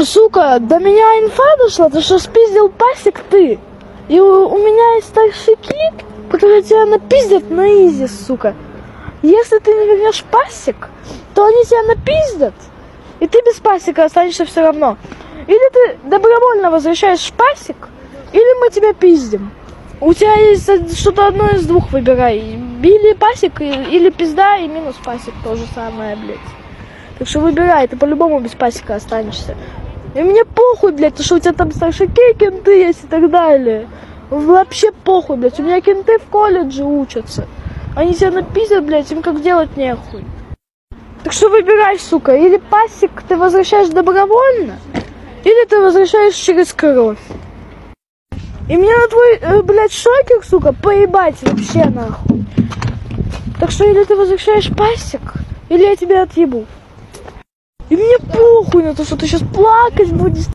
Сука, до меня инфа дошла, то что спиздил пасек ты. И у меня есть старшики, которые тебя напиздят на изи, сука. Если ты не вернешь пасек, то они тебя напиздят. И ты без пасека останешься все равно. Или ты добровольно возвращаешь пасек, или мы тебя пиздим. У тебя есть что-то одно из двух, выбирай. Или пасек, или пизда, и минус пасек. То же самое, блядь. Так что выбирай, ты по-любому без пасека останешься. И мне похуй, блядь, что у тебя там старшаки, кенты есть и так далее. Вообще похуй, блядь. У меня кенты в колледже учатся. Они тебя напиздят, блядь, им как делать нехуй. Так что выбирай, сука. Или пасек ты возвращаешь добровольно, или ты возвращаешь через кровь. И мне на твой, блядь, шокер, сука, поебать вообще нахуй. Так что или ты возвращаешь пасек, или я тебя отъебу. И мне похуй на то, что ты сейчас плакать будешь.